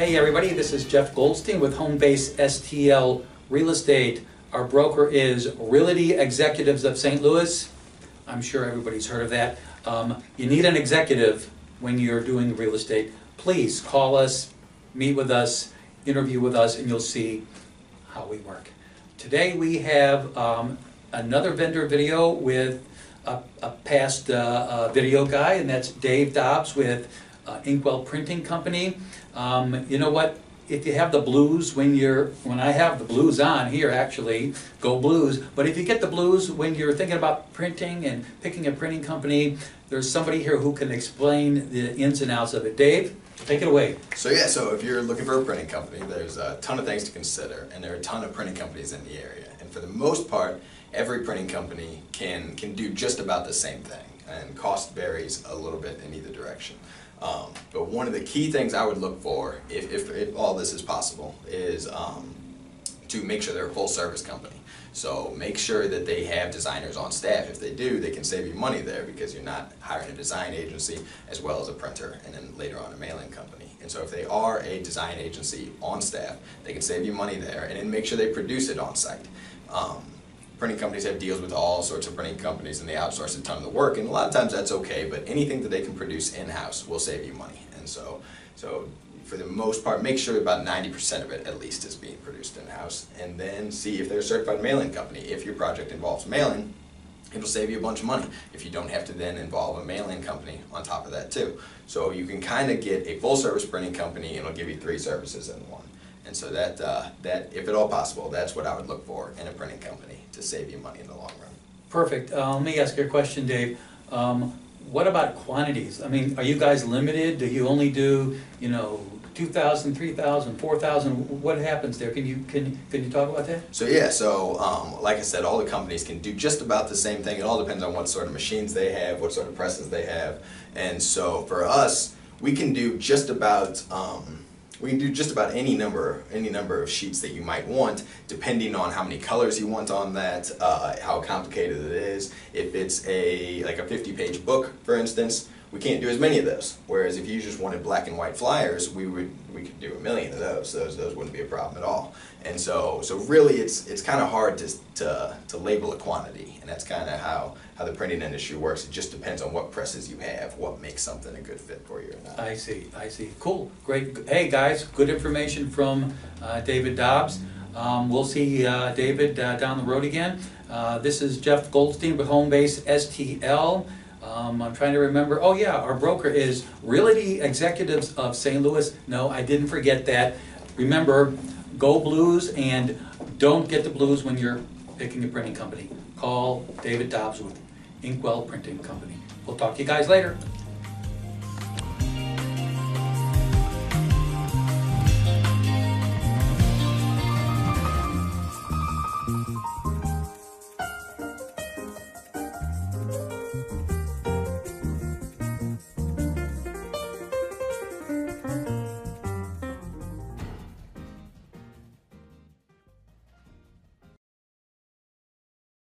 Hey everybody, this is Jeff Goldstein with Home Base STL Real Estate. Our broker is Realty Executives of St. Louis. I'm sure everybody's heard of that. You need an executive when you're doing real estate. Please call us, meet with us, interview with us, and you'll see how we work. Today we have another vendor video with a past video guy, and that's Dave Dobbs with Inkwell Printing Company. You know what? If you have the blues when I have the blues on here, actually, go blues. But if you get the blues when you're thinking about printing and picking a printing company, there's somebody here who can explain the ins and outs of it. Dave, take it away. So if you're looking for a printing company, there's a ton of things to consider, and there are a ton of printing companies in the area. And for the most part, every printing company can do just about the same thing, and cost varies a little bit in either direction. But one of the key things I would look for, if all this is possible, is to make sure they're a full service company. So make sure that they have designers on staff. If they do, they can save you money there because you're not hiring a design agency as well as a printer and then later on a mailing company. And so if they are a design agency on staff, they can save you money there, and then make sure they produce it on site. Printing companies have deals with all sorts of printing companies, and they outsource a ton of the work, and a lot of times that's okay, but anything that they can produce in-house will save you money. And so for the most part, make sure about 90% of it at least is being produced in-house, and then see if they're a certified mailing company. If your project involves mailing, it'll save you a bunch of money if you don't have to then involve a mailing company on top of that too. So you can kind of get a full-service printing company, and it'll give you 3 services in one. And so that if at all possible, that's what I would look for in a printing company to save you money in the long run. Perfect. Let me ask you a question, Dave. What about quantities? I mean, are you guys limited? Do you only do, 2,000, 3,000, 4,000? What happens there? Can you talk about that? So like I said, all the companies can do just about the same thing. It all depends on what sort of machines they have, what sort of presses they have. And so for us, we can do just about any number of sheets that you might want, depending on how many colors you want on that, how complicated it is. If it's like a 50-page book, for instance, we can't do as many of those. Whereas if you just wanted black and white flyers, we could do 1 million of those. Those wouldn't be a problem at all. And so really it's kind of hard to label a quantity, and that's kind of how the printing industry works. It just depends on what presses you have, what makes something a good fit for you or not. I see. Cool. Great. Hey guys, good information from David Dobbs. We'll see David down the road again. This is Jeff Goldstein with Home Base STL. I'm trying to remember. Oh yeah, our broker is Realty Executives of St. Louis. No, I didn't forget that. Remember, go blues, and don't get the blues when you're picking a printing company. Call David Dobbs with Inkwell Printing Company. We'll talk to you guys later.